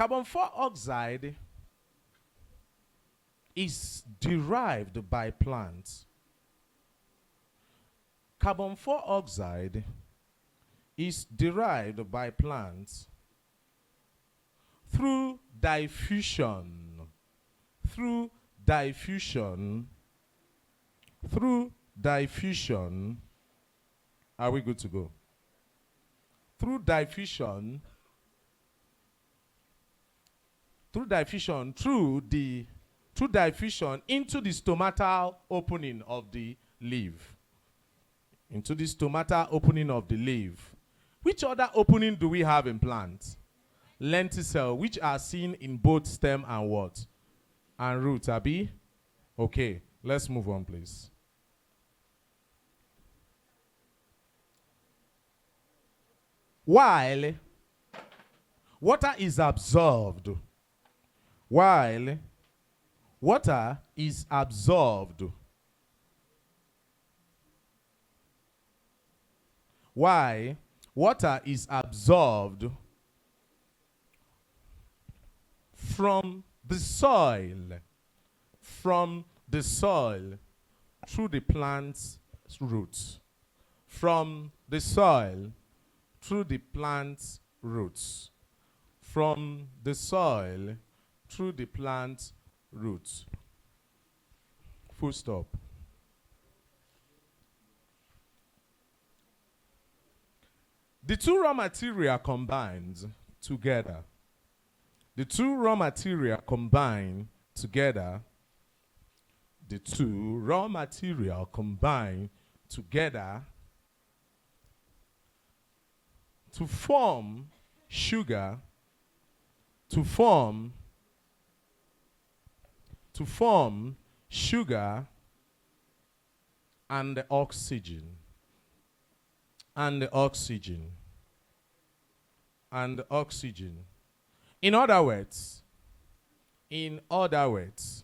Carbon dioxide is derived by plants. Carbon dioxide is derived by plants through diffusion. Through diffusion. Through diffusion. Are we good to go? Through diffusion. Through diffusion into the stomatal opening of the leaf. Into the stomatal opening of the leaf. Which other opening do we have in plants? Lenticel, which are seen in both stem and what? And root, Abi? Okay, let's move on, please. While water is absorbed, while water is absorbed, why water is absorbed from the soil through the plant's roots. From the soil through the plant's roots. From the soil through the plant's roots. Full stop. The two raw material combined together. The two raw material combined together. The two raw material combined together to form sugar, to form sugar and oxygen. And oxygen. And oxygen. In other words, in other words,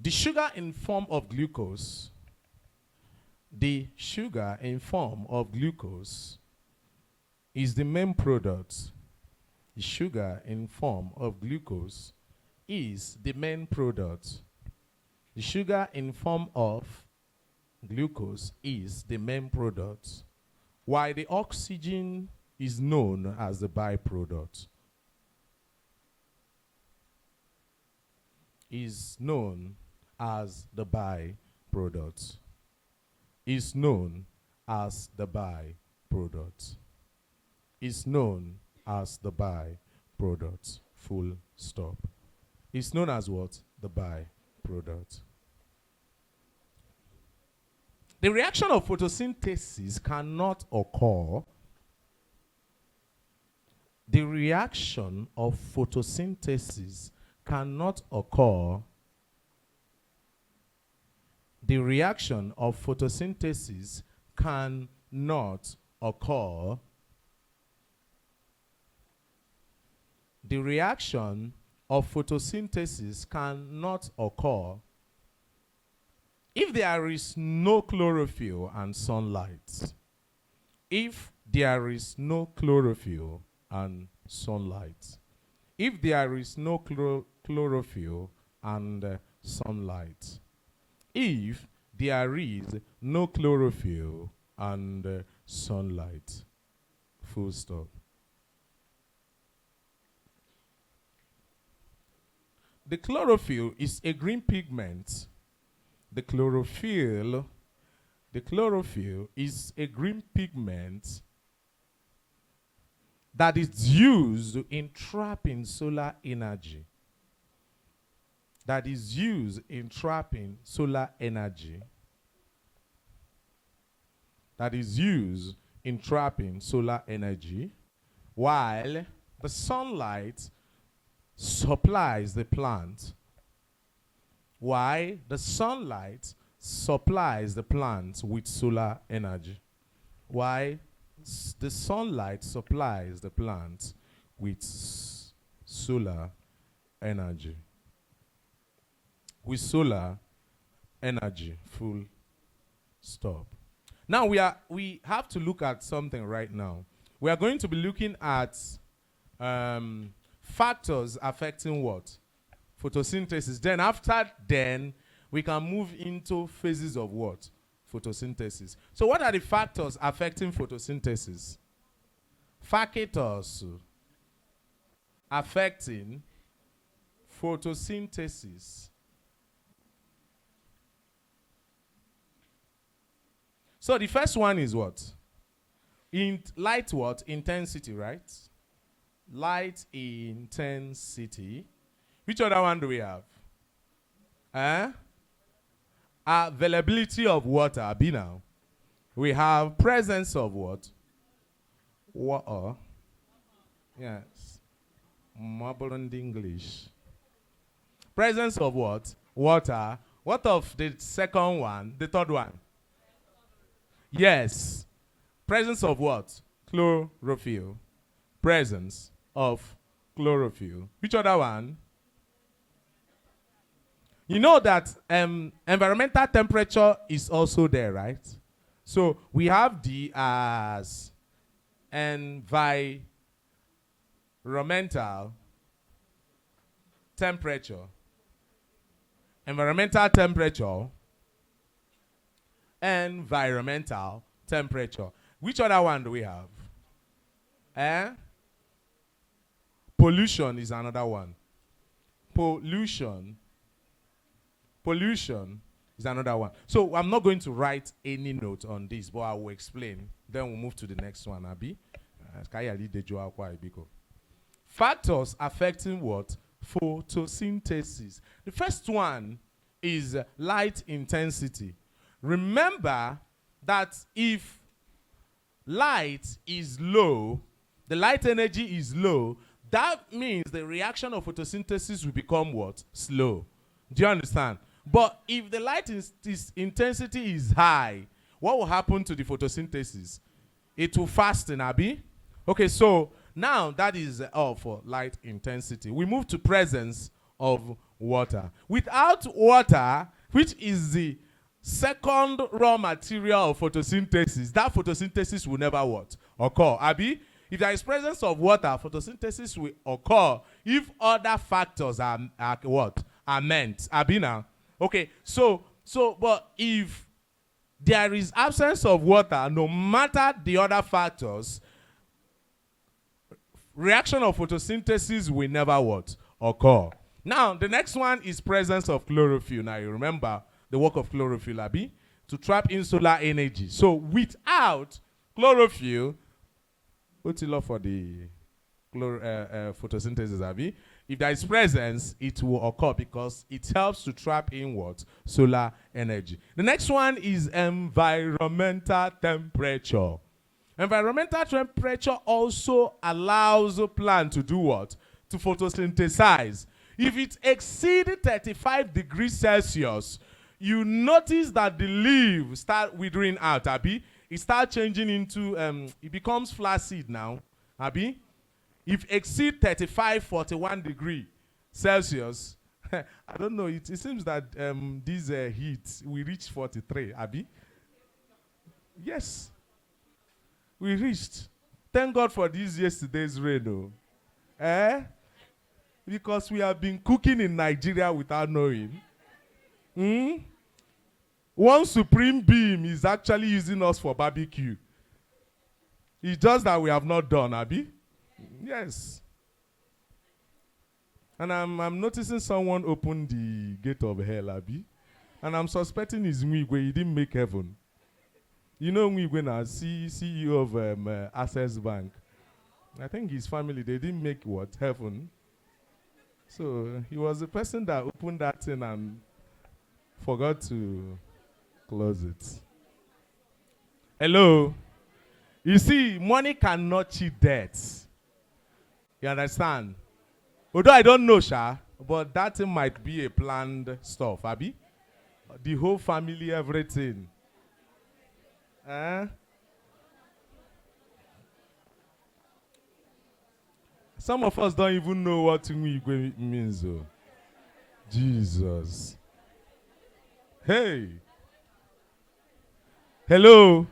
the sugar in form of glucose, is the main product. The sugar in form of glucose is the main product. The sugar in form of glucose is the main product, while the oxygen is known as the byproduct. Is known as the byproduct. Is known as the byproduct. Is known as the byproduct. Full stop. It's known as what? The byproduct. The reaction of photosynthesis cannot occur. The reaction of photosynthesis cannot occur. The reaction of photosynthesis cannot occur. The reaction of photosynthesis cannot occur if there is no chlorophyll and sunlight. If there is no chlorophyll and sunlight. If there is no chlorophyll and sunlight. If there is no chlorophyll and sunlight. Full stop. The chlorophyll is a green pigment. The chlorophyll is a green pigment that is used in trapping solar energy. That is used in trapping solar energy. That is used in trapping solar energy, while the sunlight supplies the plant. Why? The sunlight supplies the plant with solar energy. Why? The sunlight supplies the plant with solar energy. with solar energy. Full stop. Now we have to look at something right now. We are going to be looking at factors affecting what? Photosynthesis. Then after then, we can move into phases of what? Photosynthesis. So what are the factors affecting photosynthesis? Factors affecting photosynthesis. So the first one is what? Light what? Intensity, right? Light intensity. Which other one do we have? Availability of water. Be now. We have presence of what? Water. Yes. Marble and English. Presence of what? Water. What of the second one? The third one? Yes. Presence of what? Chlorophyll. Presence of chlorophyll. Which other one? You know that environmental temperature is also there, right? So we have D as environmental temperature. Environmental temperature. Environmental temperature. Which other one do we have? Pollution is another one. Pollution is another one. So I'm not going to write any note on this, but I will explain. Then we'll move to the next one, Abi. Factors affecting what? Photosynthesis. The first one is light intensity. Remember that if light is low, the light energy is low, that means the reaction of photosynthesis will become what? Slow. Do you understand? But if the light intensity is high, what will happen to the photosynthesis? It will fasten, Abi. Okay, so now that is all for light intensity. We move to presence of water. Without water, which is the second raw material of photosynthesis, that photosynthesis will never what? Occur. Abi, if there is presence of water, photosynthesis will occur if other factors are what? Are meant. Abi now. Okay, so but if there is absence of water, no matter the other factors, reaction of photosynthesis will never what? Occur. Now, the next one is presence of chlorophyll. Now, you remember the work of chlorophyll, Abi, to trap in solar energy. So, without chlorophyll, what's the law for the photosynthesis, Abi? If there is presence, it will occur because it helps to trap in what? Solar energy. The next one is environmental temperature. Environmental temperature also allows a plant to do what? To photosynthesize. If it exceeds 35 degrees Celsius, you notice that the leaves start withering out, Abi. It starts changing into, it becomes flaccid now, Abi. If exceed 35, 41 degrees Celsius, I don't know, it seems that this heat, we reach 43, Abi. Yes. We reached. Thank God for this yesterday's rain, oh. Because we have been cooking in Nigeria without knowing. One supreme being is actually using us for barbecue. It's just that we have not done, Abi. Yes. And I'm noticing someone open the gate of hell, Abi. And I'm suspecting it's Mwigwe. He didn't make heaven. You know Mwigwe now, CEO of Access Bank. I think his family, they didn't make what? Heaven. So he was the person that opened that thing and forgot to close it. Hello? You see, money cannot cheat debt. You understand? Although I don't know, Sha, but that thing might be a planned stuff, Abi. The whole family, everything. Some of us don't even know what Ngwigwe means, though. Jesus. Hey. Hello.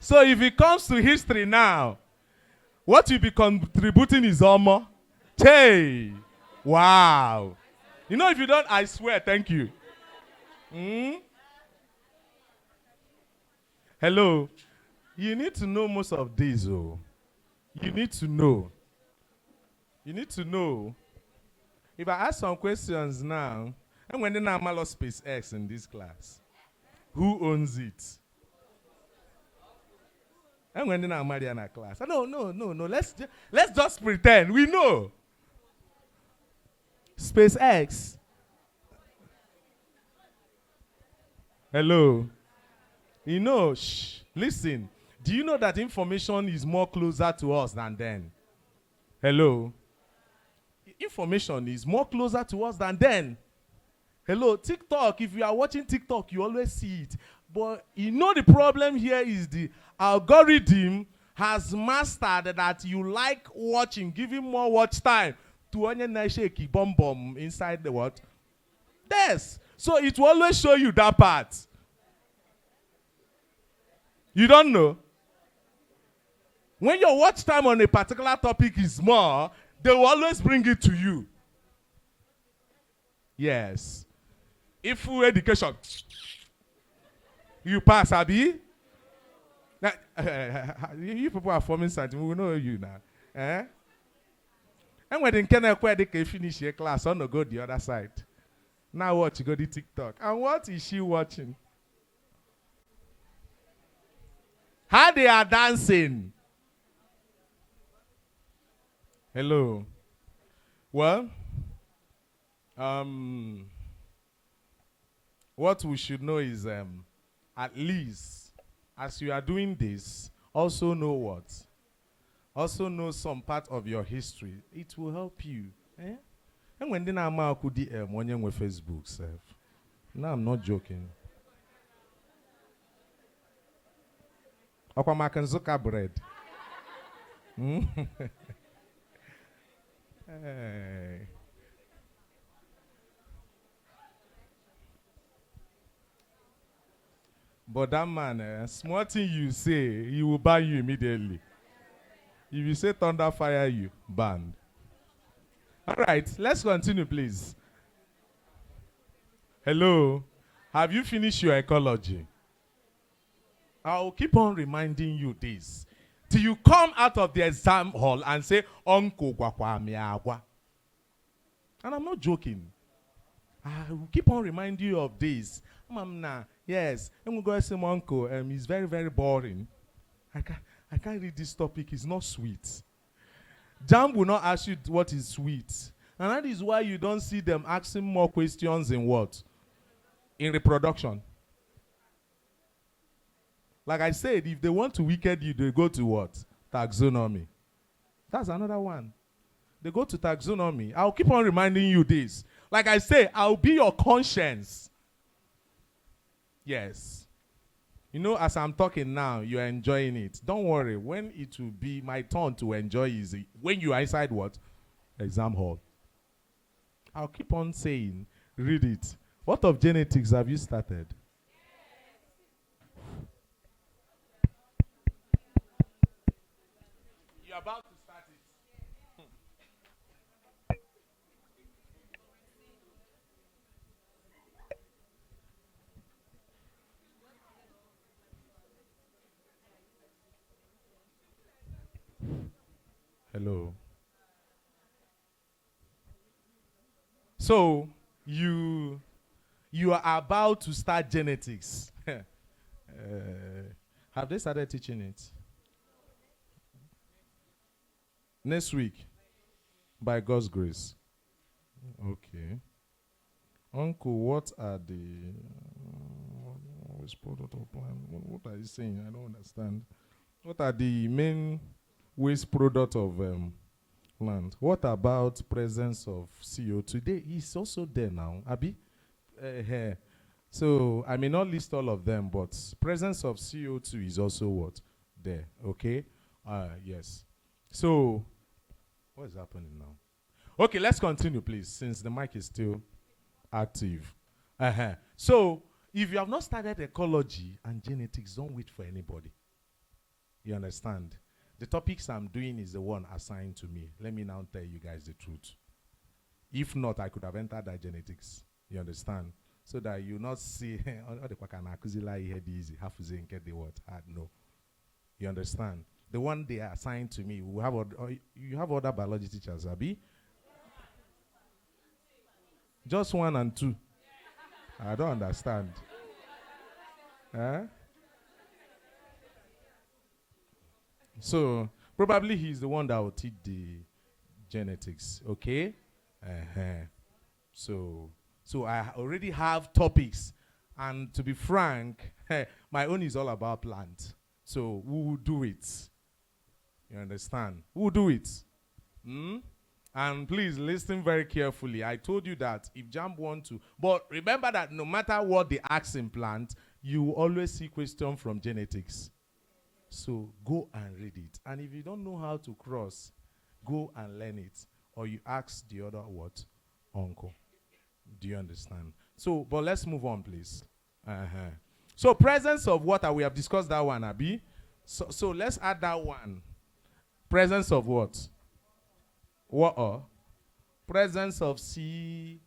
So if it comes to history now, what you'll be contributing is Omo. Hey. Wow. You know, if you don't, I swear, thank you. Hello. You need to know most of these, oh. You need to know. You need to know. If I ask some questions now, and when they now lost space X in this class, who owns it? And when they now Mariana class, no. Let's just pretend we know. SpaceX. Hello. You know, listen. Do you know that information is more closer to us than then? Hello. Information is more closer to us than then. Hello, TikTok. If you are watching TikTok, you always see it. But you know the problem here is the algorithm has mastered that you like watching, giving more watch time to onion shaky bomb inside the what? Yes. So it will always show you that part. You don't know? When your watch time on a particular topic is more, they will always bring it to you. Yes. If full education, you pass, Abi. Now, you people are forming something, we know you now. Eh? And when they finish your class, I want to go the other side. Now what? You go to TikTok. And what is she watching? How they are dancing. Hello. Well, what we should know is at least as you are doing this, also know what? Also know some part of your history. It will help you. Eh? And when then I'm out with Facebook, self. No, I'm not joking. Aquamakan Zuka bread. Hey. But that man, small thing you say, he will ban you immediately. If you say thunder fire you, banned. All right, let's continue, please. Hello. Have you finished your ecology? I'll keep on reminding you this. Till you come out of the exam hall and say, Uncle Kwakwa Miagwa. And I'm not joking. I will keep on reminding you of this. Mamna, yes. And we go say my uncle, he's very, very boring. I can't read this topic, it's not sweet. Jam will not ask you what is sweet. And that is why you don't see them asking more questions in what? In reproduction. Like I said, if they want to wicked you, they go to what? Taxonomy. That's another one. They go to taxonomy. I'll keep on reminding you this. Like I say, I'll be your conscience. Yes. You know, as I'm talking now, you're enjoying it. Don't worry. When it will be my turn to enjoy is when you are inside what? Exam hall. I'll keep on saying, read it. What of genetics have you started? You're about to start it. Hello. So you are about to start genetics. Have they started teaching it? Next week, by God's grace. Okay. Uncle, what are the what are you saying? I don't understand. What are the main waste product of plant? What about presence of CO2? Today is also there now, Abi. So I may not list all of them, but presence of CO2 is also what there. Okay. Yes. So what is happening now? Okay, let's continue, please, since the mic is still active. So if you have not started ecology and genetics, don't wait for anybody. You understand? The topics I'm doing is the one assigned to me. Let me now tell you guys the truth. If not, I could have entered that genetics. You understand? So that you not see easy, what hard. No. You understand? The one they are assigned to me, we have you have other biology teachers, Abi? Just 1 and 2. I don't understand. Huh? So probably he's the one that will teach the genetics. Okay? Uh-huh. So I already have topics, and to be frank, my own is all about plant. So who will do it? You understand? Who will do it? Hmm? And please listen very carefully. I told you that if JAMB want to, but remember that no matter what they ask in plant, you will always see question from genetics. So go and read it. And if you don't know how to cross, go and learn it. Or you ask the other what? Uncle. Do you understand? So, but let's move on, please. Uh-huh. So presence of water, we have discussed that one, Abi. So let's add that one. Presence of what? Water. Presence of CO2.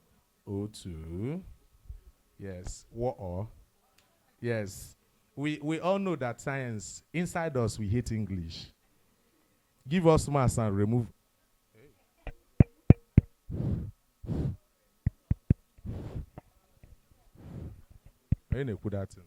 Yes. Water. Yes. We all know that science, inside us, we hate English. Give us mass and remove. Where you put that in?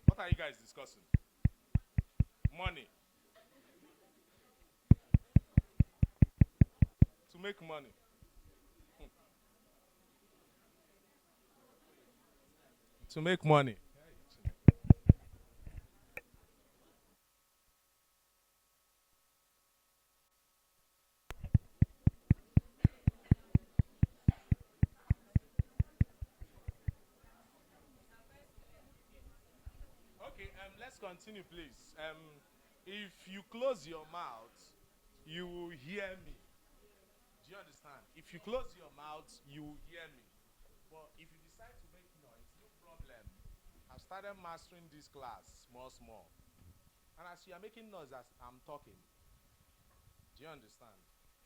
What are you guys discussing? Money. To make money. To make money. Okay, let's continue, please. If you close your mouth, you will hear me. Do you understand? If you close your mouth, you will hear me. But if you decide to make noise, no problem. I've started mastering this class small, small. And as you are making noise as I'm talking, do you understand?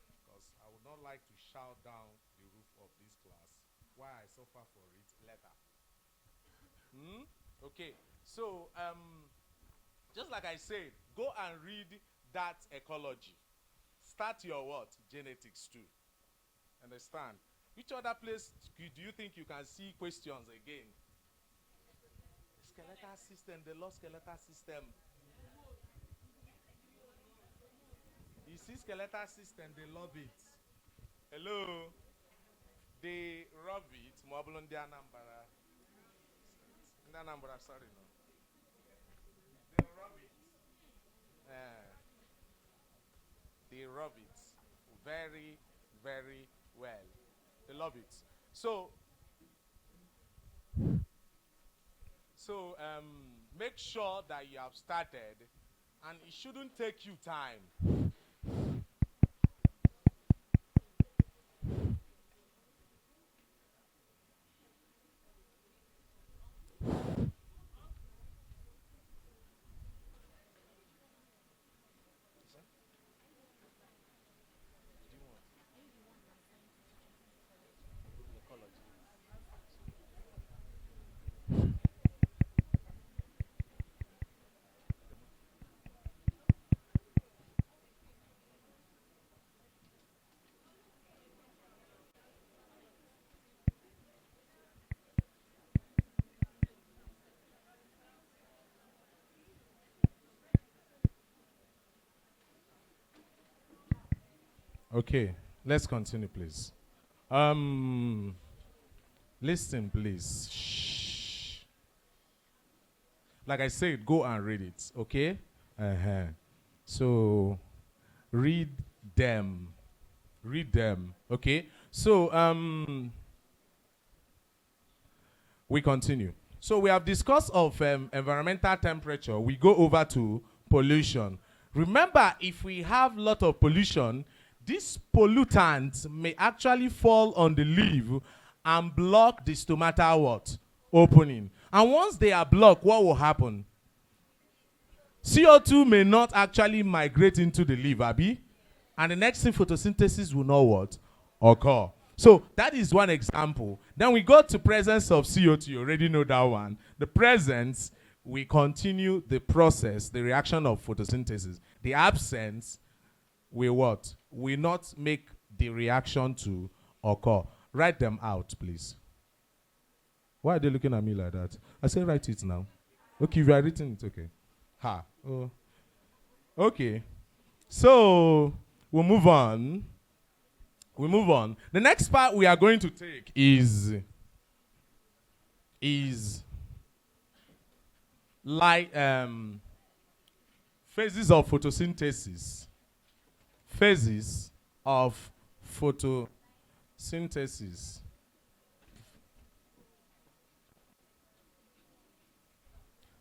Because I would not like to shout down the roof of this class. Why I suffer for it later. Okay. So, just like I said, go and read that ecology. Start your what? Genetics too. Understand? Which other place do you think you can see questions again? Skeletal system, the lost skeletal system. You see skeletal system, they love it. Hello? They rub it. Moblon de Anambra. In Anambra, sorry, no. They rub it. They rub it very, very well. They love it. So make sure that you have started, and it shouldn't take you time. Okay, let's continue, please. Listen, please. Shh. Like I said, go and read it, okay? So, read them. Read them, okay? So, we continue. So, we have discussed of environmental temperature. We go over to pollution. Remember, if we have a lot of pollution, these pollutants may actually fall on the leaf and block the stomata what? Opening. And once they are blocked, what will happen? CO2 may not actually migrate into the leaf, Abi. And the next thing, photosynthesis will not what? Occur. So that is one example. Then we go to presence of CO2. You already know that one. The presence, we continue the process, the reaction of photosynthesis. The absence, we what? Will not make the reaction to occur. Write them out, please. Why are they looking at me like that? I say write it now. Okay, if you are written it, okay. Ha. Oh. Okay. So, we'll move on. We move on. The next part we are going to take is like phases of photosynthesis. Phases of photosynthesis.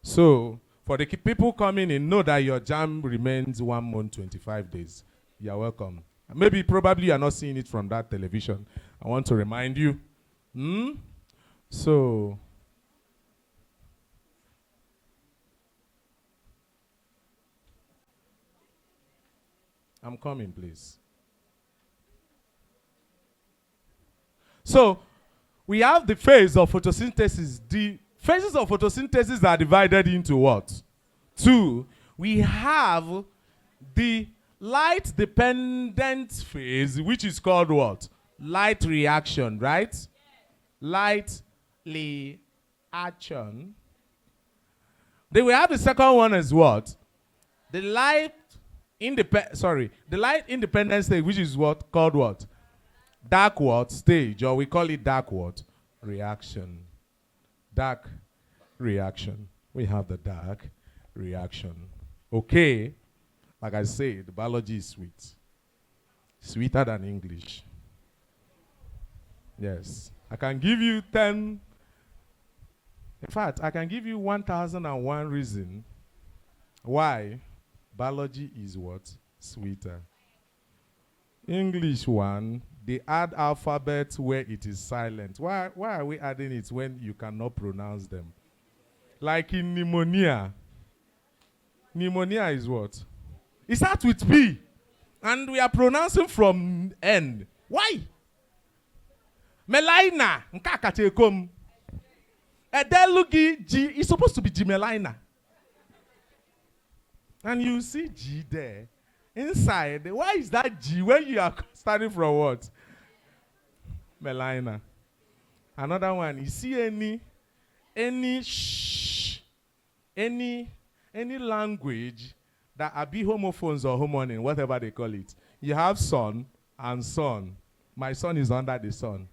So, for the people coming in, know that your jam remains 1 month, 25 days. You're welcome. Maybe, probably, you're not seeing it from that television. I want to remind you. So, I'm coming, please. So, we have the phase of photosynthesis. The phases of photosynthesis are divided into what? 2. We have the light-dependent phase, which is called what? Light reaction, right? Light reaction. Then we have the second one as what? The light independent stage, which is what? Called what? Dark what? Stage, or we call it dark what? Reaction. Dark reaction. We have the dark reaction. Okay. Like I said, biology is sweet. Sweeter than English. Yes. I can give you 10. In fact, I can give you 1,001 reason why biology is what? Sweeter. English one, they add alphabet where it is silent. Why are we adding it when you cannot pronounce them? Like in pneumonia. Pneumonia is what? It starts with P. And we are pronouncing from N. Why? Melina. Nkakatekom. Edelugi G. It's supposed to be Gimelina. And you see G there. Inside. Why is that G when you are starting from what? Melina. Another one. You see any language that are be homophones or homonym, whatever they call it. You have son and son. My son is under the sun.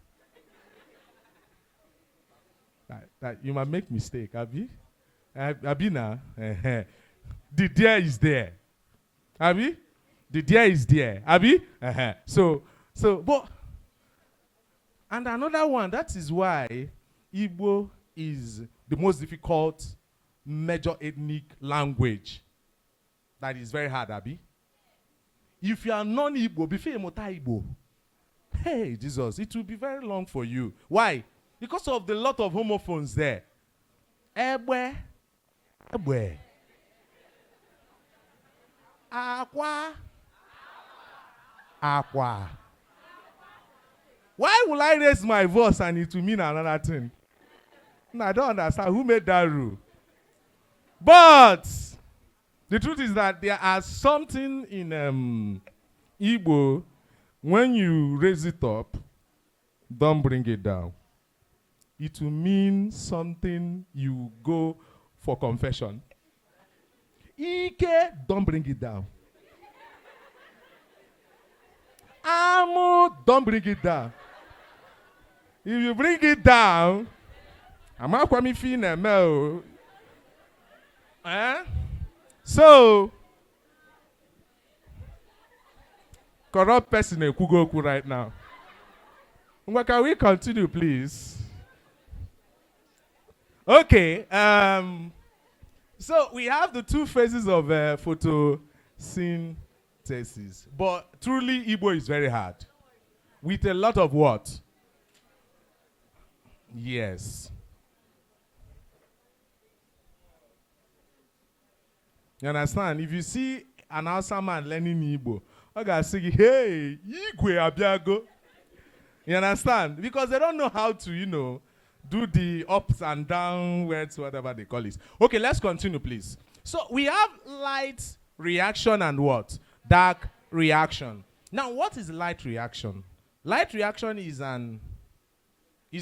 That you might make mistake, Abi. Abi now. The deer is there. Abi? The deer is there. Abi? But, and another one, that is why Igbo is the most difficult major ethnic language. That is very hard, Abi. If you are non-Igbo, before you Igbo, hey, Jesus, it will be very long for you. Why? Because of the lot of homophones there. Ebwe. Aqua. Why will I raise my voice and it will mean another thing? No, I don't understand. Who made that rule? But the truth is that there are something in Igbo, when you raise it up, don't bring it down. It will mean something you go for confession. Ike, don't bring it down. Don't bring it down. If you bring it down, I'm not going to feel no. So, corrupt person in Kugoku right now. Can we continue, please? Okay. So we have the two phases of photosynthesis, but truly Igbo is very hard, with a lot of what? Yes. You understand? If you see an Hausa man learning Igbo, I gotta say, hey, Igwe Abiago. You understand? Because they don't know how to, do the ups and down words, whatever they call it. Okay, let's continue, please. So we have light reaction and what? Dark reaction. Now, what is light reaction? Light reaction is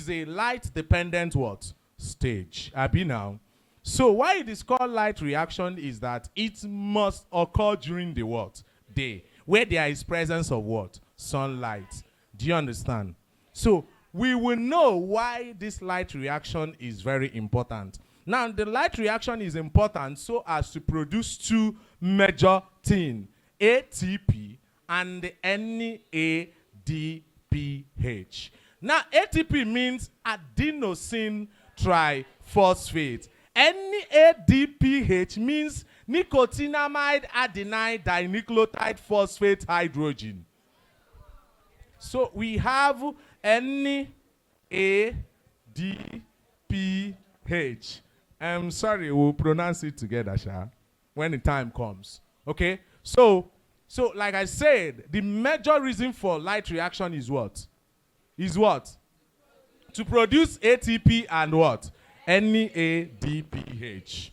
a light-dependent what? Stage. Abi now. So why it is called light reaction is that it must occur during the what? Day, where there is presence of what? Sunlight. Do you understand? So we will know why this light reaction is very important. Now, the light reaction is important so as to produce two major things, ATP and NADPH. Now, ATP means adenosine triphosphate. NADPH means nicotinamide adenine dinucleotide phosphate hydrogen. So we have NADPH. I'm sorry, we'll pronounce it together, Sha, when the time comes. Okay? So like I said, the major reason for light reaction is what? To produce ATP and what? NADPH.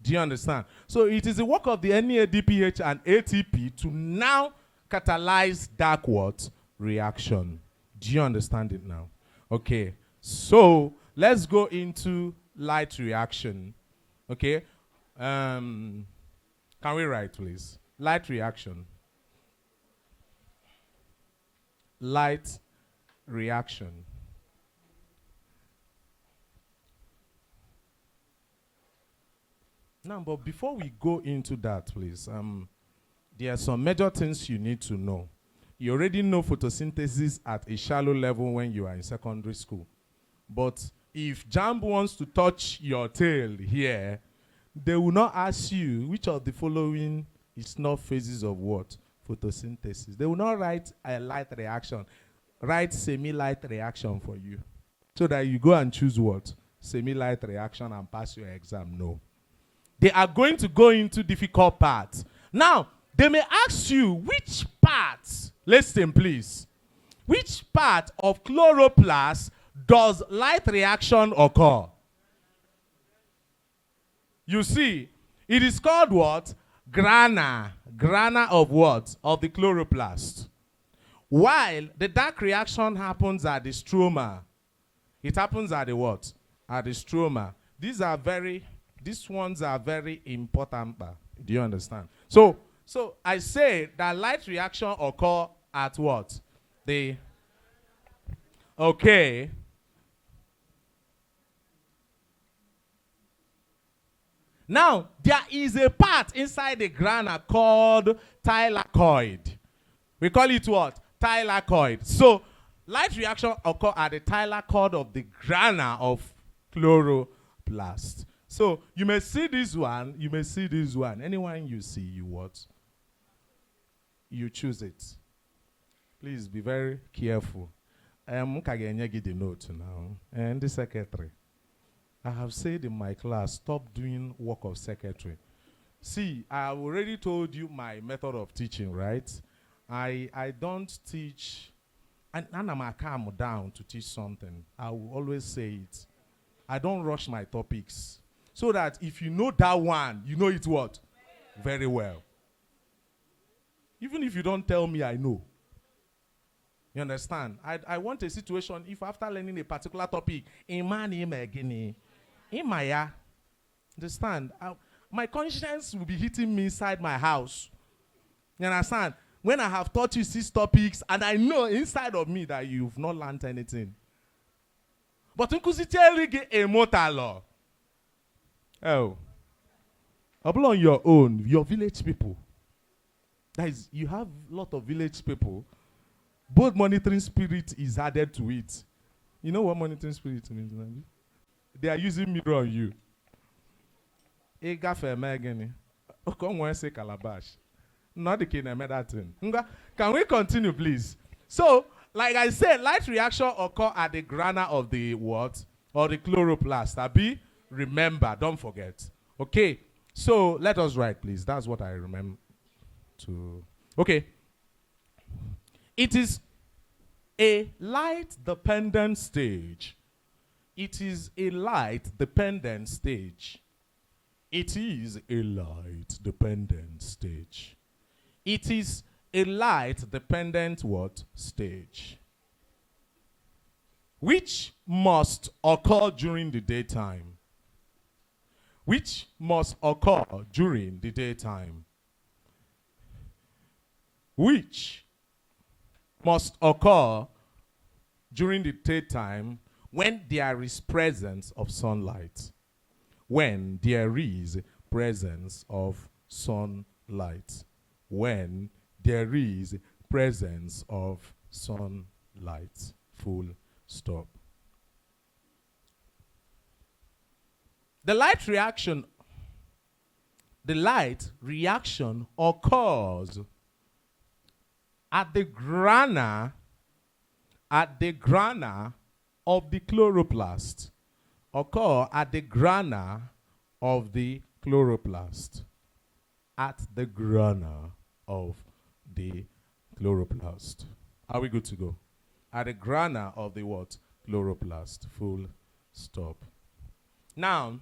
Do you understand? So it is the work of the NADPH and ATP to now catalyze dark what? Reaction. Do you understand it now? Okay. So let's go into light reaction. Okay. Can we write, please? Light reaction. Light reaction. Now, but before we go into that, please, there are some major things you need to know. You already know photosynthesis at a shallow level when you are in secondary school. But if JAMB wants to touch your tail here, they will not ask you which of the following is not phases of what? Photosynthesis. They will not write a light reaction. Write semi-light reaction for you. So that you go and choose what? Semi-light reaction and pass your exam. No. They are going to go into difficult parts. Now, they may ask you which parts, listen please, which part of chloroplast does light reaction occur? You see, it is called what? Grana. Grana of what? Of the chloroplast. While the dark reaction happens at the stroma. It happens at the what? At the stroma. These ones are very important. Do you understand? So I say that light reaction occur at what? Okay. Now, there is a part inside the grana called thylakoid. We call it what? Thylakoid. So, light reaction occur at the thylakoid of the grana of chloroplast. So, you may see this one, you may see this one. Anyone you see, you what? You choose it. Please be very careful. I'm going to give the note now. And the secretary. I have said in my class, stop doing work of secretary. See, I have already told you my method of teaching, right? I don't teach, and I'm calm down to teach something. I will always say it. I don't rush my topics. So that if you know that one, you know it what? Very well. Even if you don't tell me, I know. You understand? I want a situation, if after learning a particular topic, understand? My conscience will be hitting me inside my house. You understand? when I have taught you 6 topics and I know inside of me that you've not learned anything. But nkusitieli a mortal. Oh. Upon your own, your village people. That is, you have a lot of village people. Both monitoring spirit is added to it. You know what monitoring spirit means? They are using mirror on you. Say calabash. Not the king that thing. Can we continue, please? So, like I said, light reaction occur at the grana of the what? Or the chloroplast. Abi, remember, don't forget. Okay. So let us write, please. That's what I remember to. Okay. It is a light-dependent stage. It is a light-dependent stage. It is a light-dependent stage. It is a light-dependent what? Stage. Which must occur during the daytime. Which must occur during the daytime. Which must occur during the daytime when there is presence of sunlight. When there is presence of sunlight. When there is presence of sunlight. Full stop. The light reaction occurs at the grana of the chloroplast. Occur at the grana of the chloroplast. At the grana of the chloroplast. Are we good to go? At the grana of the what? Chloroplast. Full stop. Now,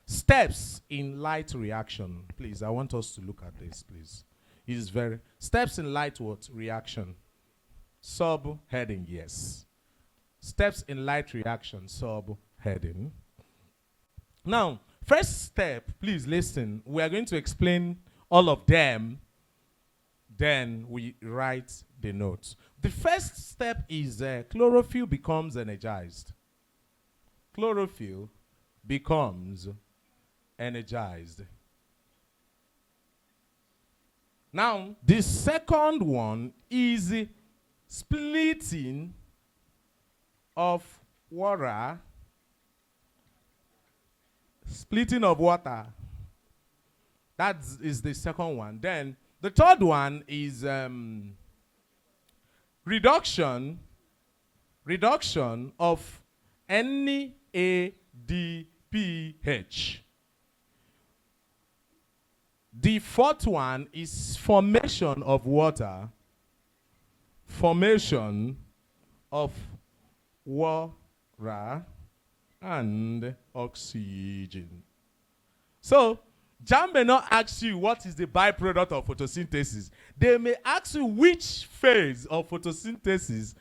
steps in light reaction. Please, I want us to look at this, please. It is very steps in light what? Reaction. Subheading, yes. Steps in light reaction, subheading. Now, first step, please listen. We are going to explain all of them. Then we write the notes. The first step is chlorophyll becomes energized. Chlorophyll becomes energized. Now, the second one is splitting of water. Splitting of water. That is the second one. Then the third one is reduction of NADPH. The fourth one is formation of water. Formation of water and oxygen. So, Jam may not ask you what is the byproduct of photosynthesis. They may ask you which phase of photosynthesis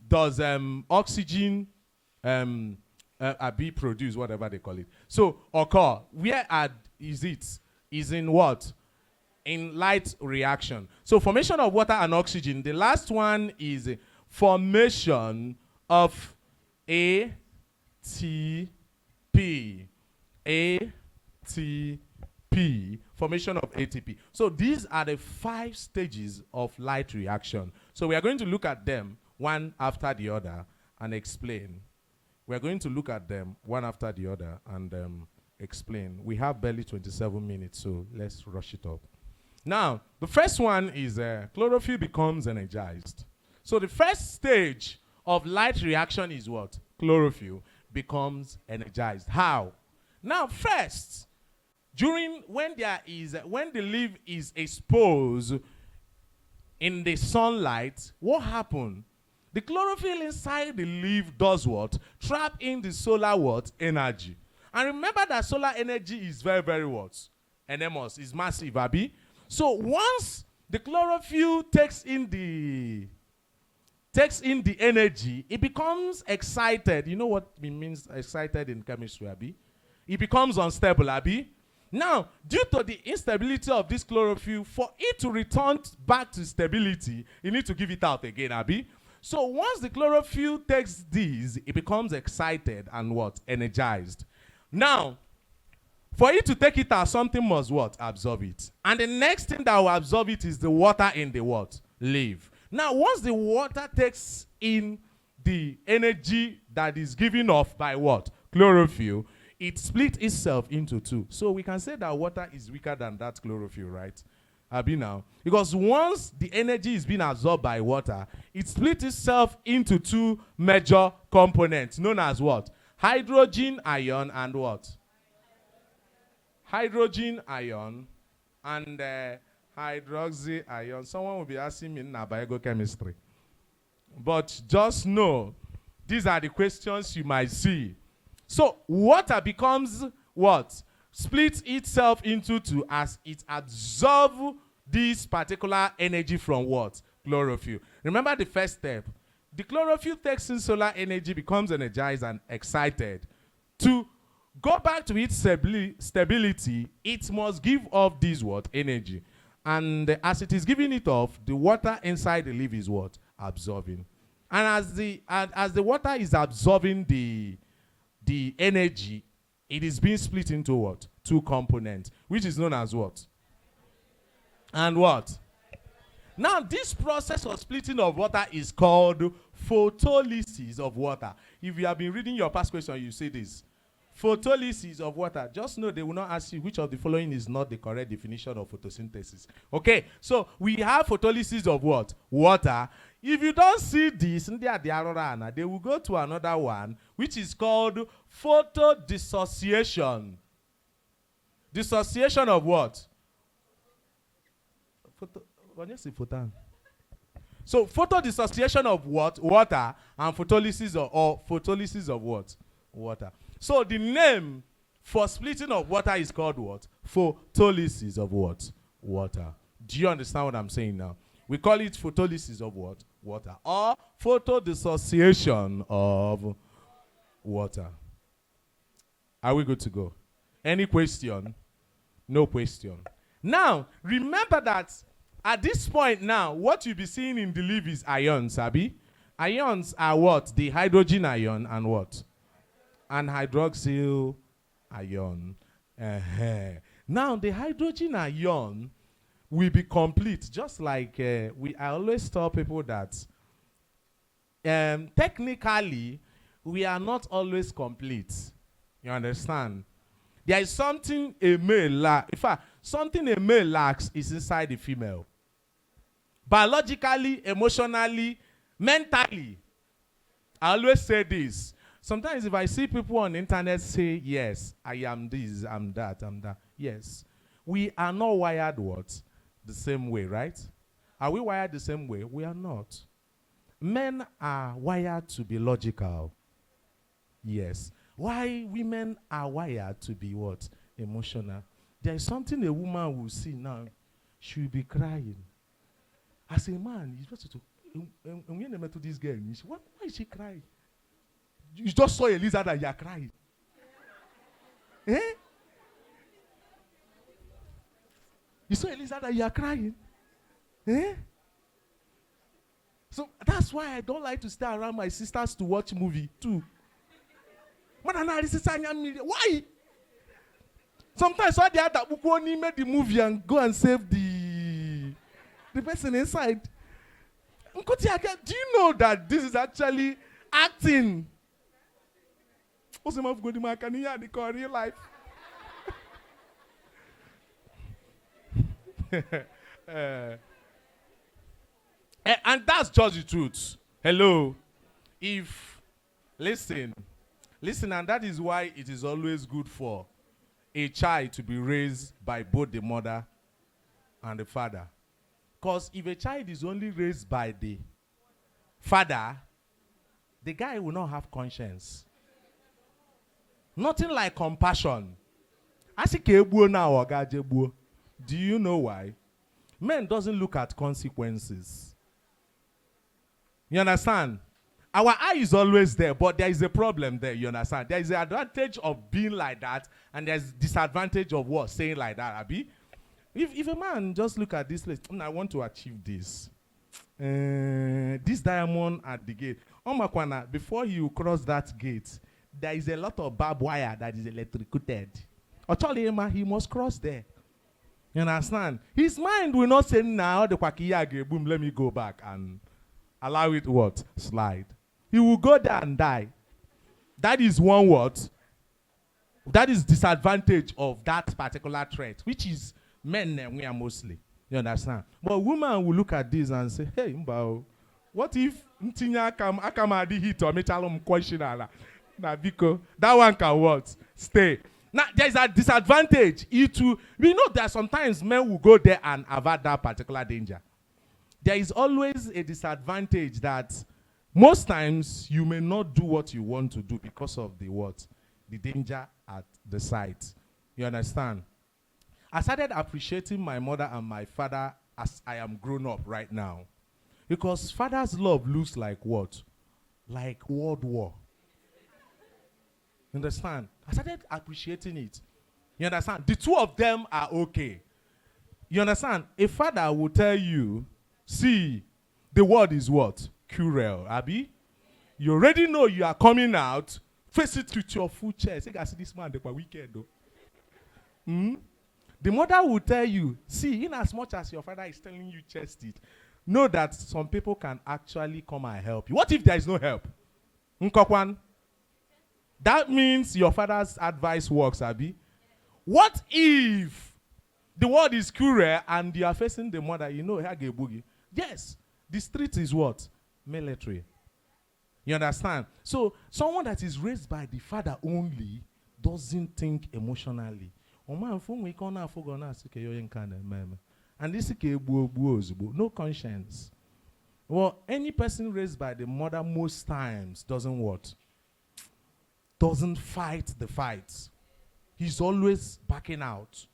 does oxygen be produced, whatever they call it. So, occur. Where is it? Is in what? In light reaction. So, formation of water and oxygen. The last one is formation of ATP. ATP, formation of ATP. So these are the 5 stages of light reaction. So we are going to look at them one after the other and explain. We are going to look at them one after the other and explain. We have barely 27 minutes, so let's rush it up. Now, the first one is chlorophyll becomes energized. So the first stage of light reaction is what? Chlorophyll becomes energized. How? Now, first, when the leaf is exposed in the sunlight, what happens? The chlorophyll inside the leaf does what? Trap in the solar what? Energy. And remember that solar energy is very, very what? Enormous. It's massive, Abi. So once the chlorophyll takes in the takes in the energy, it becomes excited. You know what it means excited in chemistry, Abi? It becomes unstable, Abi. Now, due to the instability of this chlorophyll, for it to return back to stability, you need to give it out again, Abi. So once the chlorophyll takes this, it becomes excited and what? Energized. Now, for it to take it out, something must what? Absorb it. And the next thing that will absorb it is the water in the what? Leaf. Now, once the water takes in the energy that is given off by what? Chlorophyll, it splits itself into two. So we can say that water is weaker than that chlorophyll, right? Abi now. Because once the energy is being absorbed by water, it splits itself into two major components, known as what? Hydrogen ion and what? Hydrogen ion and hydroxy ion. Someone will be asking me in biochemistry. But just know, these are the questions you might see. So water becomes what? Splits itself into two as it absorbs this particular energy from what? Chlorophyll. Remember the first step. The chlorophyll takes in solar energy, becomes energized and excited. To go back to its stability, it must give off this what? Energy. And as it is giving it off, the water inside the leaf is what? Absorbing. And as the water is absorbing the energy, it is being split into what? Two components, which is known as what? And what? Now, this process of splitting of water is called photolysis of water. If you have been reading your past question, you say this. Photolysis of water. Just know they will not ask you which of the following is not the correct definition of photosynthesis. Okay, so we have photolysis of what? Water. If you don't see this, they will go to another one, which is called photodissociation. Dissociation of what? So photodissociation of what? Water, and photolysis photolysis of what? Water. So the name for splitting of water is called what? Photolysis of what? Water. Do you understand what I'm saying now? We call it photolysis of what? Water. Or photodissociation of water. Are we good to go? Any question? No question. Now, remember that at this point now, what you'll be seeing in the leaf is ions, Abi. Ions are what? The hydrogen ion and what? And hydroxyl ion. Now, the hydrogen ion will be complete, just like I always tell people that technically, we are not always complete. You understand? There is something a male lacks. In fact, something a male lacks is inside the female. Biologically, emotionally, mentally. I always say this. Sometimes if I see people on the internet say, yes, I am this, I'm that, I'm that. Yes. We are not wired what? The same way, right? Are we wired the same way? We are not. Men are wired to be logical. Yes. Why women are wired to be what? Emotional. There is something a woman will see now. She will be crying. As a man, you're supposed to, and when you met this girl, you say, why is she crying? You just saw Eliza that you are crying. Eh? You saw Eliza that you are crying. Eh? So that's why I don't like to stay around my sisters to watch movie too. Why? Sometimes I that only made the movie and go and save the person inside. Do you know that this is actually acting? What's the matter with the real life? And that's just the truth. Hello. Listen, and that is why it is always good for a child to be raised by both the mother and the father. Because if a child is only raised by the father, the guy will not have conscience. Nothing like compassion. Do you know why? Men doesn't look at consequences. You understand? Our eye is always there, but there is a problem there, you understand? There is an advantage of being like that, and there's disadvantage of what? Saying like that, Abi? If a man just look at this place, I want to achieve this. This diamond at the gate. Omakwana, before you cross that gate, there is a lot of barbed wire that is electrocuted. Ocholema, he must cross there. You understand? His mind will not say, now the kwakiyage, boom, let me go back and allow it what? Slide. He will go there and die. That is one word. That is disadvantage of that particular trait, which is men we are mostly. You understand? But women will look at this and say, hey, mbao, what if Ntinya akamadi hit or metalum question ala? Na biko, that one can what? Stay. Now, there is a disadvantage. We know that sometimes men will go there and avert that particular danger. There is always a disadvantage that most times you may not do what you want to do because of the what? The danger at the site. You understand? I started appreciating my mother and my father as I am grown up right now. Because father's love looks like what? Like World War. You understand? I started appreciating it. You understand? The two of them are okay. You understand? A father will tell you, see, the word is what? Cruel, Abi? You already know you are coming out. Face it with your full chest. I see this man, the weekend, though. The mother will tell you, see, in as much as your father is telling you chest it, know that some people can actually come and help you. What if there is no help? Nkokwan? That means your father's advice works, Abi. What if the word is cruel and you are facing the mother, you know, boogie? Yes, the street is what? Military. You understand? So someone that is raised by the father only doesn't think emotionally. And this is no conscience. Well, any person raised by the mother most times doesn't what? Doesn't fight the fights. He's always backing out.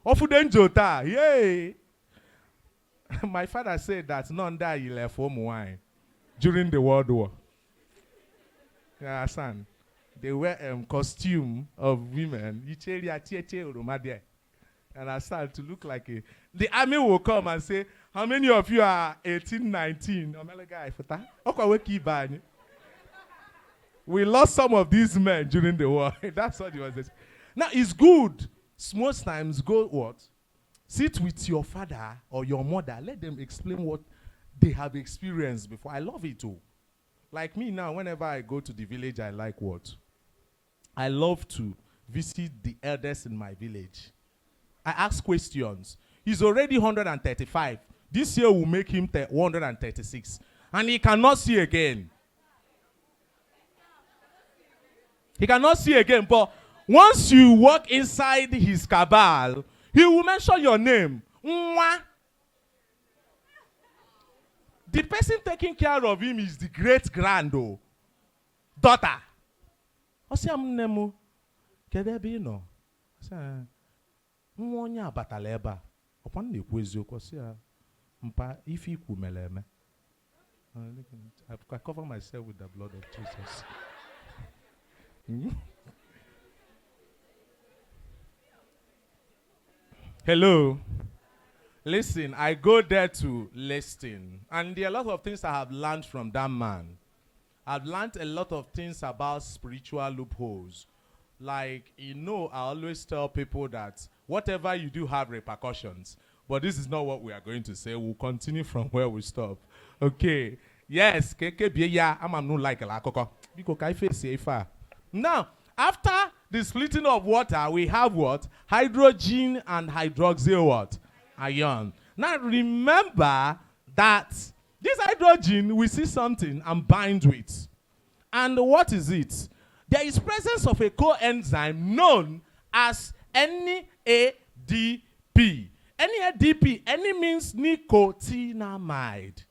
Jota, yay! My father said that none that he left home wine during the World War. Yeah, son. They wear costume of women. And I started to look like a... The army will come and say, how many of you are 18, 19? We lost some of these men during the war. That's what he was saying. Now, it's good. Most times, go what? Sit with your father or your mother. Let them explain what they have experienced before. I love it too. Like me now, whenever I go to the village, I like what? I love to visit the elders in my village. I ask questions. He's already 135. This year will make him 136. And he cannot see again. He cannot see again. But once you walk inside his cabal, he will mention your name. Mwah. The person taking care of him is the great-grand daughter. I cover myself with the blood of Jesus. Hello. Listen, I go there to listen. And there are a lot of things I have learned from that man. I've learned a lot of things about spiritual loopholes. Like, you know, I always tell people that whatever you do have repercussions. But this is not what we are going to say. We'll continue from where we stop. Okay. Yes. Now, after the splitting of water, we have what? Hydrogen and hydroxyl what? Ion. Now remember that this hydrogen, we see something and bind with. And what is it? There is presence of a coenzyme known as NADP. NADP, N means nicotinamide.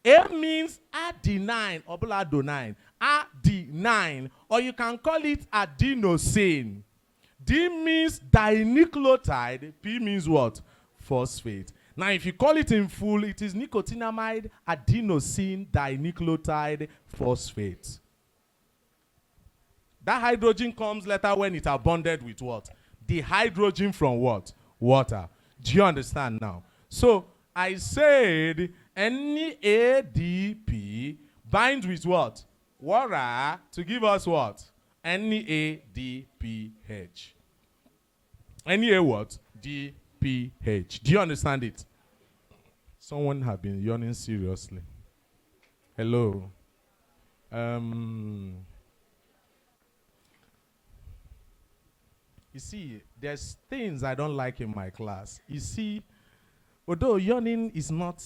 A means adenine or adenine. Adenine, or you can call it adenosine. D means dinucleotide. P means what? Phosphate. Now, if you call it in full, it is nicotinamide adenosine dinucleotide phosphate. That hydrogen comes later when it are bonded with what? The hydrogen from what? Water. Do you understand now? So, I said NADP binds with what? Water to give us what? NADPH. NA what? DPH. Do you understand it? Someone have been yawning seriously. Hello. You see, there's things I don't like in my class. You see, although yawning is not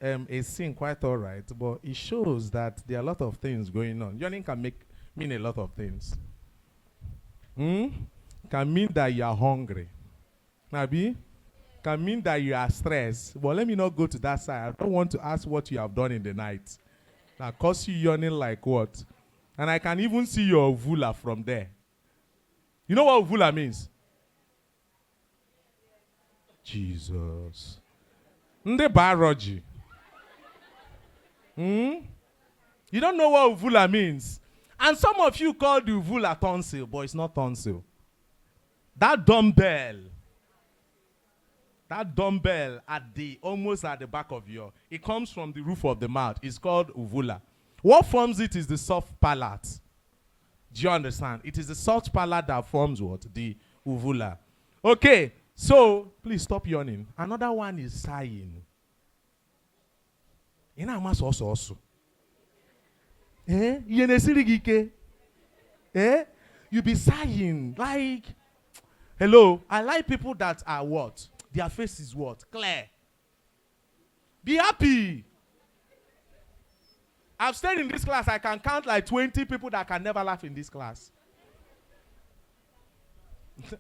a sin, quite all right, but it shows that there are a lot of things going on. Yawning can mean a lot of things. Can mean that you are hungry. Nabi? Can mean that you are stressed. But let me not go to that side. I don't want to ask what you have done in the night. That cause you yawning like what? And I can even see your uvula from there. You know what uvula means? Jesus. Nde biology. You don't know what uvula means. And some of you call the uvula tonsil, but it's not tonsil. That dumbbell almost at the back of it comes from the roof of the mouth. It's called uvula. What forms it is the soft palate. Do you understand? It is the soft palate that forms what? The uvula. Okay, so please stop yawning. Another one is sighing. You know, also. You be sighing like, hello. I like people that are what? Their face is what? Clear. Be happy. I've stayed in this class. I can count like 20 people that can never laugh in this class.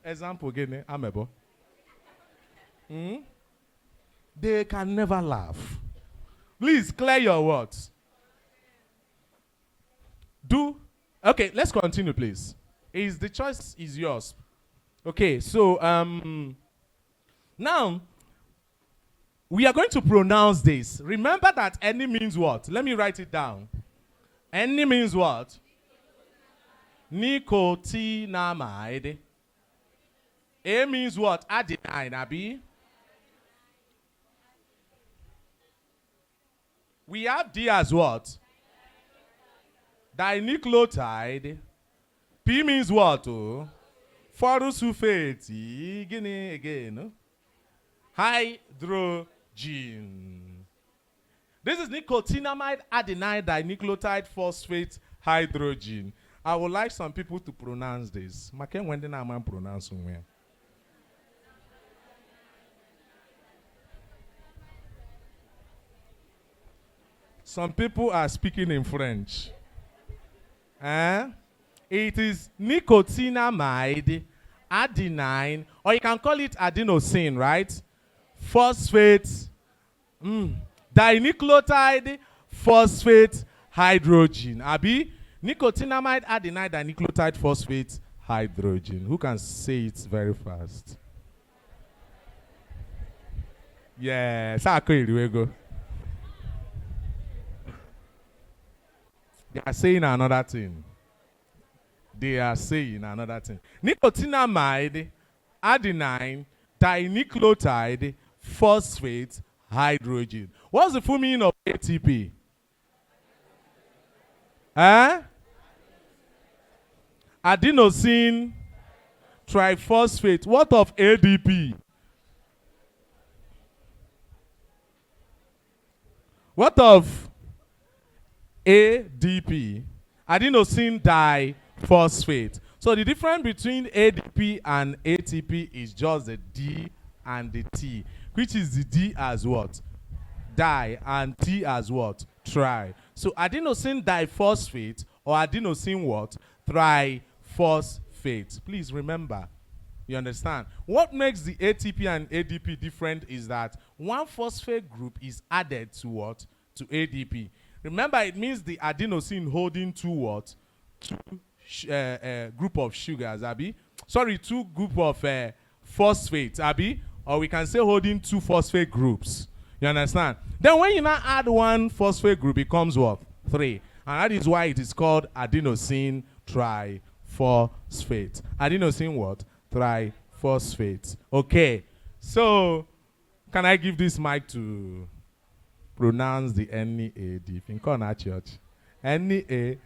Example again, Amebo. They can never laugh. Please clear your words. Okay, let's continue, please. The choice is yours. Okay, so now we are going to pronounce this. Remember that any means what? Let me write it down. Any means what? Nicotinamide. A means what? Adenine, Abi. We have D as what? Dinucleotide. P means what? Photosynthesis. Again. Hydrogen. This is nicotinamide adenine dinucleotide phosphate hydrogen. I would like some people to pronounce this. When did I pronounce it? Some people are speaking in French. It is nicotinamide adenine, or you can call it adenosine, right? Phosphate, dinucleotide phosphate hydrogen. Abi, nicotinamide adenine dinucleotide phosphate hydrogen. Who can say it very fast? Yes, we go. They are saying another thing. Nicotinamide adenine dinucleotide phosphate hydrogen. What's the full meaning of ATP? Adenosine triphosphate. What of ADP? What of ADP? Adenosine diphosphate. So the difference between ADP and ATP is just the D and the T, which is the D as what? Di, and T as what? Tri. So adenosine diphosphate or adenosine what? Triphosphate. Please remember. You understand? What makes the ATP and ADP different is that one phosphate group is added to what? To ADP. Remember, it means the adenosine holding two what? Two group of sugars, Abi. Sorry, two group of phosphates, Abi. Or we can say holding two phosphate groups. You understand? Then when you now add one phosphate group, it becomes what? 3. And that is why it is called adenosine triphosphate. Adenosine what? Triphosphate. Okay. So, can I give this mic to pronounce the NAD? In corner church. NADPH.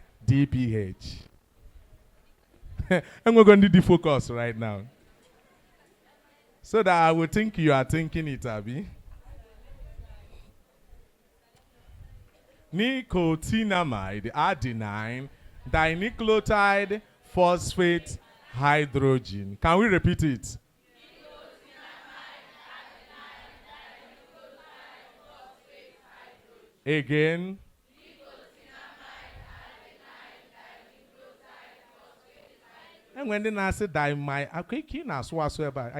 And we're going to do the focus right now. So that I will think you are thinking it, Abby. Nicotinamide adenine dinucleotide phosphate hydrogen. Can we repeat it? Again. And when then I say I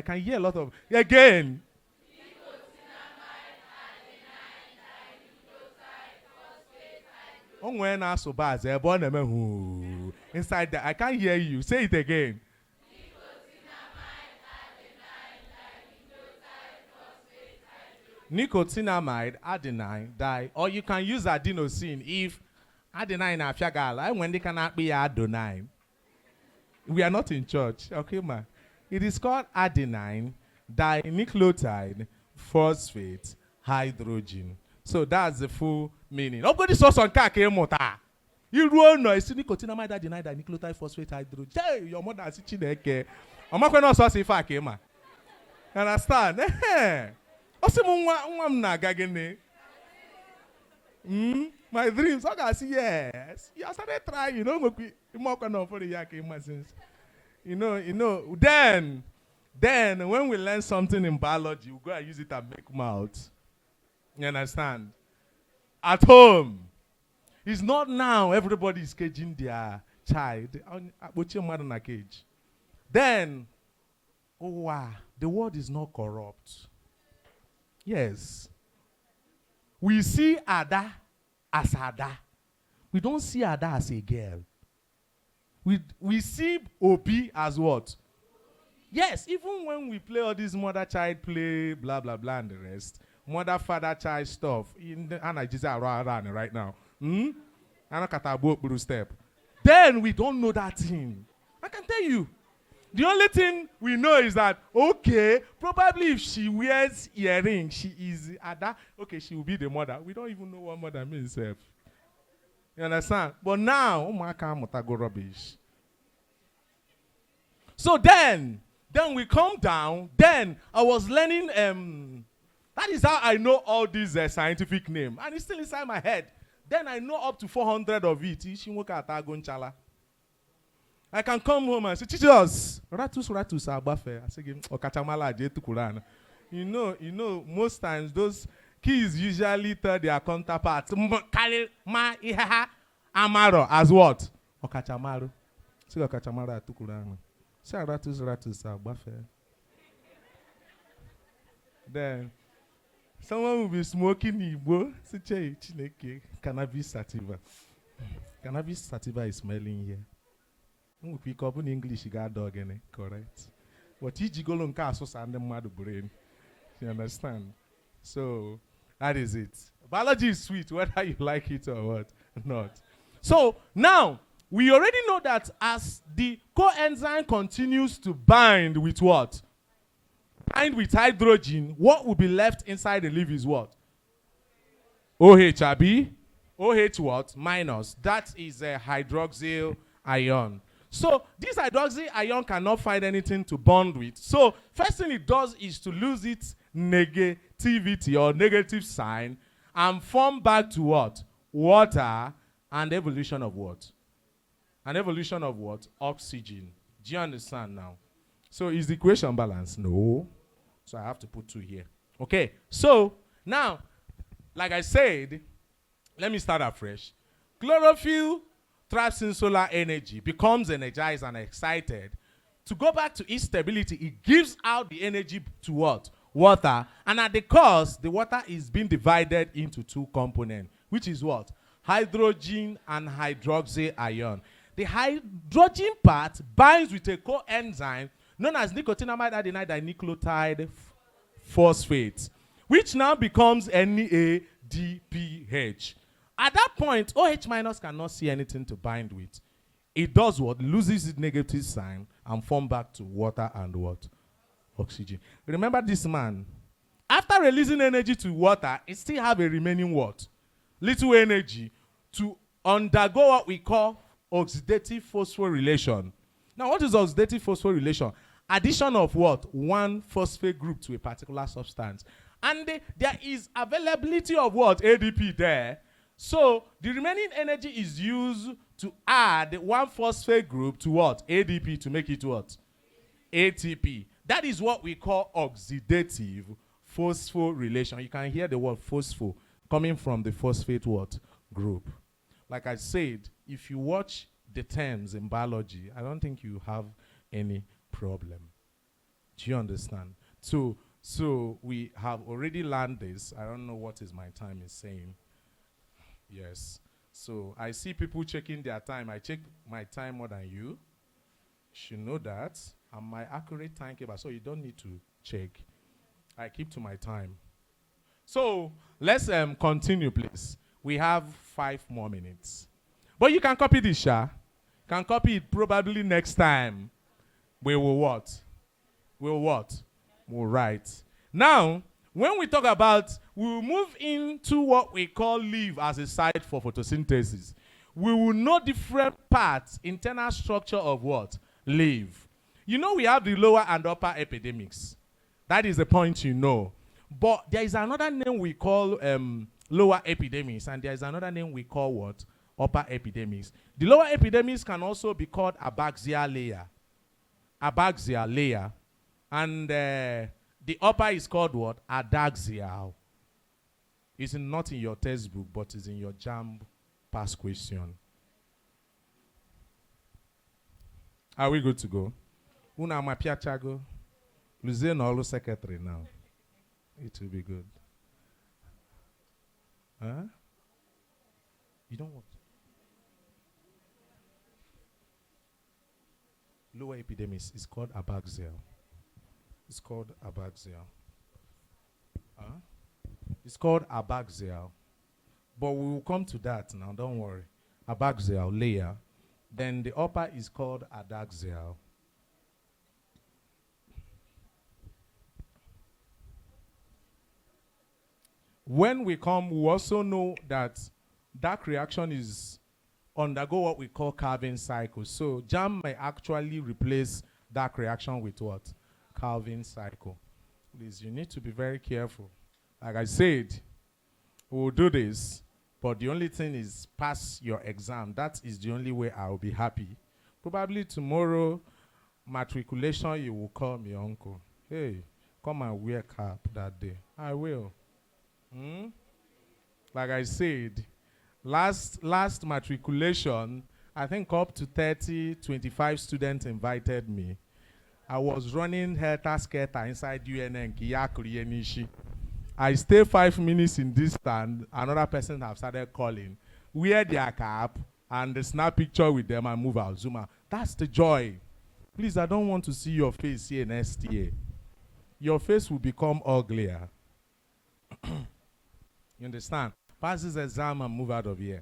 can hear a lot of again. When I so bad, inside that I can't hear you. Say it again. Nicotinamide adenine di, or you can use adenosine if adenine afiagala when they cannot be adenine. We are not in church, okay, ma? It is called adenine dinucleotide phosphate hydrogen. So that's the full meaning. Nobody saw some kake mota. You don't know. It's nicotinamide adenine dinucleotide phosphate hydrogen. Hey, your mother is chineke. I'm not going to say if I came. Understand? My dreams. I can see yes. You started trying. You know, more for the yake since. You know. Then when we learn something in biology, we go and use it and make mouth. You understand? At home. It's not now everybody is caging their child. Put your mother in a cage. Then, oh wow, the world is not corrupt. Yes. We see Ada as Ada. We don't see Ada as a girl. We see Obi as what? Yes, even when we play all this mother-child play, blah, blah, blah, and the rest, mother-father-child stuff, right now. Step. Then we don't know that thing. I can tell you. The only thing we know is that, okay, probably if she wears earrings, she is Ada. Okay, she will be the mother. We don't even know what mother means. You understand? But now, go rubbish. So then we come down. Then I was learning. That is how I know all these scientific names, and it's still inside my head. Then I know up to 400 of it. I can come home and say, teachers, ratus abafe. I say, okachamala Quran. You know, most times those kids usually tell their counterparts, carry ma ihaha amaro as what? Okachamaru. Say okachamala to Quran. Say ratus abafe. Then someone will be smoking Igbo. Say, chineke, cannabis sativa. Cannabis sativa is smelling here. We pick up in English, you got dog in it, correct? But you go on castle and the mother brain. You understand? So that is it. Biology is sweet, whether you like it or what, not. So now we already know that as the coenzyme continues to bind with what? Bind with hydrogen, what will be left inside the leaf is what? OH, Abi. OH what? Minus. That is a hydroxyl ion. So this hydroxyl ion cannot find anything to bond with. So first thing it does is to lose its negativity or negative sign and form back to what? Water and evolution of what? An evolution of what? Oxygen. Do you understand now? So is the equation balanced? No. So I have to put 2 here. Okay. So now, like I said, let me start afresh. Chlorophyll traps in solar energy, becomes energized and excited. To go back to its stability, it gives out the energy to what? Water. And at the cause, the water is being divided into 2 components, which is what? Hydrogen and hydroxyl ion. The hydrogen part binds with a coenzyme known as nicotinamide adenine dinucleotide phosphate, which now becomes NADPH. At that point, OH minus cannot see anything to bind with. It does what? Loses its negative sign and form back to water and what? Oxygen. Remember this man. After releasing energy to water, it still have a remaining what? Little energy to undergo what we call oxidative phosphorylation. Now, what is oxidative phosphorylation? Addition of what? One phosphate group to a particular substance. And there is availability of what? ADP there. So, the remaining energy is used to add one phosphate group to what? ADP to make it what? ATP. That is what we call oxidative phosphorylation. You can hear the word phospho coming from the phosphate what? Group. Like I said, if you watch the terms in biology, I don't think you have any problem. Do you understand? So we have already learned this. I don't know what is my time is saying. Yes. So I see people checking their time. I check my time more than you. You should know that. I'm my accurate timekeeper, so you don't need to check. I keep to my time. So let's continue, please. We have 5 more minutes. But you can copy this, Sha. Can copy it probably next time. We will what? We'll what? We'll write. Now, when we talk about, we will move into what we call leaf as a site for photosynthesis. We will know different parts, internal structure of what? Leaf. You know we have the lower and upper epidermis. That is the point you know. But there is another name we call lower epidermis, and there is another name we call what? Upper epidermis. The lower epidermis can also be called abaxial layer. Abaxial layer. And the upper is called what? Adaxial. It's not in your textbook, but it's in your JAMB past question. Are we good to go? Una mapia chago. Luzeno olu secretary now. It will be good. Huh? You don't want? Lower epidermis is called abaxial. It's called abaxial. Huh? It's called abaxial. But we will come to that now, don't worry. Abaxial layer. Then the upper is called adaxial. When we come, we also know that dark reaction is undergo what we call Calvin cycle. So jam may actually replace dark reaction with what? Calvin cycle. Please, you need to be very careful. Like I said, we'll do this, but the only thing is pass your exam. That is the only way I'll be happy. Probably tomorrow, matriculation, you will call me uncle. Hey, come and wear cap that day. I will. Like I said, last matriculation, I think up to 30, 25 students invited me. I was running helter-skelter inside UNN Kiyakuri Nishi. I stay 5 minutes in this stand. Another person have started calling. Wear their cap and snap picture with them and move out. Zoom out. That's the joy. Please, I don't want to see your face here next year. Your face will become uglier. You understand? Pass this exam and move out of here.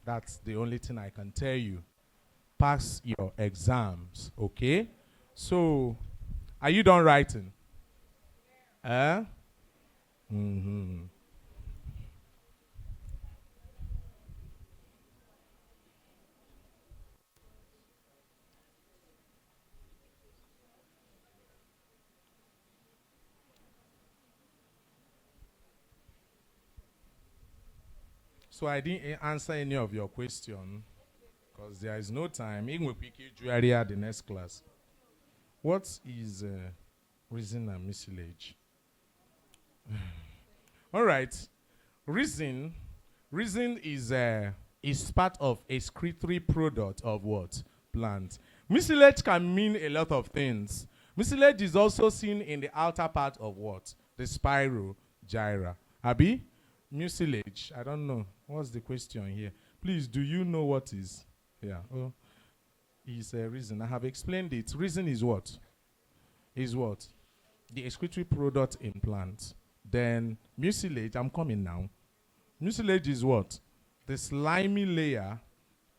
That's the only thing I can tell you. Pass your exams, okay? So, are you done writing? Mm-hmm. So I didn't answer any of your question because there is no time. Even we pick you at the next class. What is resin and mucilage? All right. Resin is part of a excretory product of what? Plant. Mucilage can mean a lot of things. Mucilage is also seen in the outer part of what? The spirogyra. Abi? Mucilage. I don't know. What's the question here? Please, do you know what is? Yeah. Oh, is a resin. I have explained it. Resin is what? Is what? the excretory product in plants. Then mucilage, I'm coming now. Mucilage is what? The slimy layer.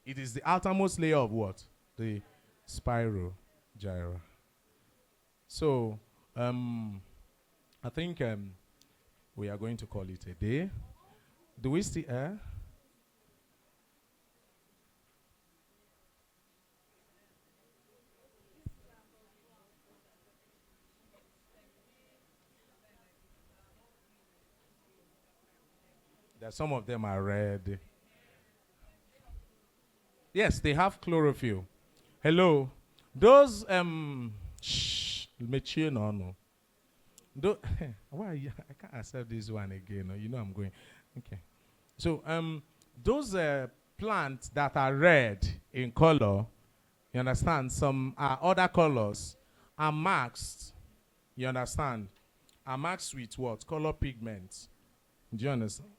It is the outermost layer of what? The spirogyra. So, I think we are going to call it a day. Do we still air? That some of them are red. Yes, they have chlorophyll. Hello. Those mature no. Why are you, I can't accept this one again. No, you know I'm going. Okay. So those plants that are red in color, you understand? Some are other colors are marked. You understand? Are marked with what? Color pigments. Do you understand?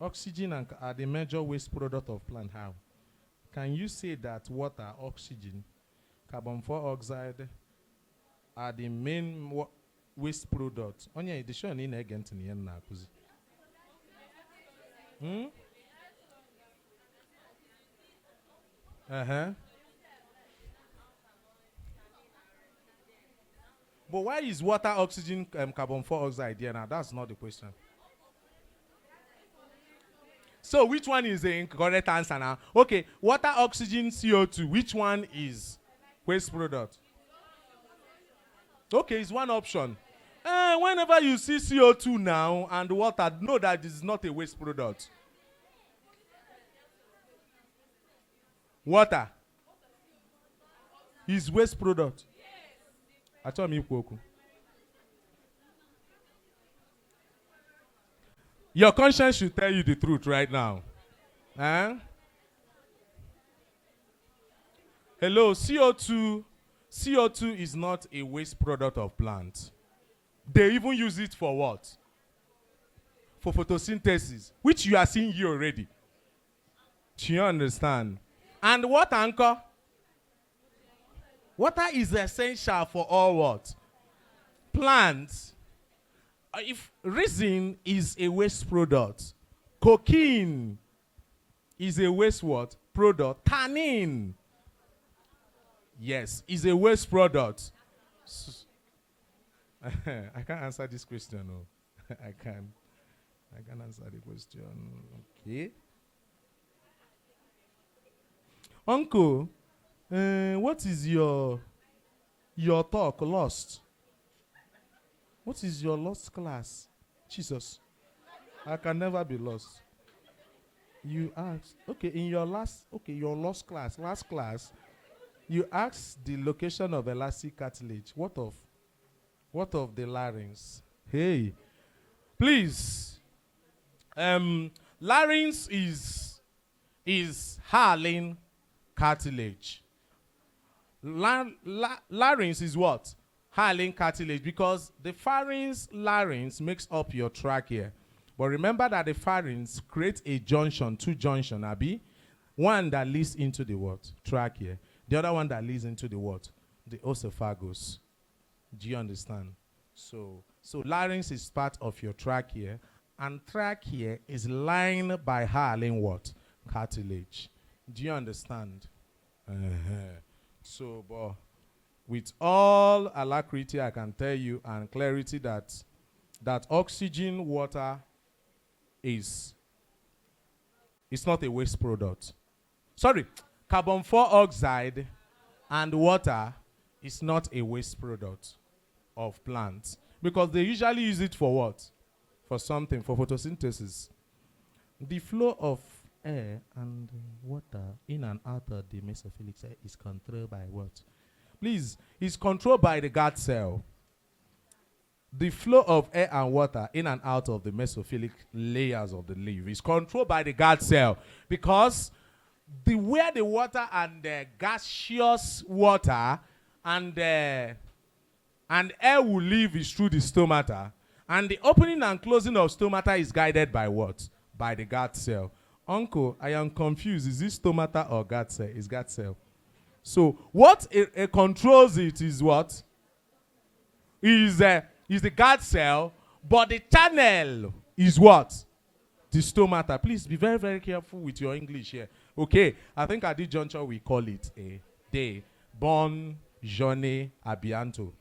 Oxygen are the major waste product of plant. How? Can you say that water, oxygen, carbon dioxide are the main waste products? Onye edition in again to the na kuzi. But why is water, oxygen, carbon dioxide there now? That's not the question. So which one is the correct answer now? Okay, water, oxygen, CO2. Which one is waste product? Okay, it's one option. Whenever you see CO2 now and water, know that this is not a waste product. Water is waste product. I told me your conscience should tell you the truth right now. Hello, CO2. CO2 is not a waste product of plants. They even use it for what? For photosynthesis, which you are seeing here already. Do you understand? And what, anchor? Water is essential for all what? Plants. If resin is a waste product, cocaine is a waste what? Product. Tannin, yes, is a waste product. I can't answer this question. No. I can't answer the question. Okay. Uncle, what is your talk lost? What is your lost class? Jesus, I can never be lost. You asked, okay, in your last last class, you asked the location of elastic cartilage. What of the larynx? Hey, please. Larynx is hyaline cartilage. Larynx is what? Hyaline cartilage, because the pharynx, larynx makes up your trachea. But remember that the pharynx creates a junction, two junction, Abi. One that leads into the what? Trachea. The other one that leads into the what? The esophagus. Do you understand? So larynx is part of your trachea, and trachea is lined by hyaline what? Cartilage. Do you understand? So, but with all alacrity, I can tell you, and clarity, that oxygen, water is not a waste product. Sorry, carbon dioxide and water is not a waste product of plants, because they usually use it for what? For something, for photosynthesis. The flow of air and water in and out of the mesophilic cell is controlled by what? Please, it's controlled by the guard cell. The flow of air and water in and out of the mesophilic layers of the leaf is controlled by the guard cell, because where the water and the gaseous water and air will leave is through the stomata, and the opening and closing of stomata is guided by what? By the guard cell. Uncle, I am confused. Is this stomata or guard cell? It's guard cell. So what it controls it is what? Is the guard cell, but the channel is what? The stomata. Please be very, very careful with your English here. Okay, I think at this juncture we call it a day. Bon journée, abianto.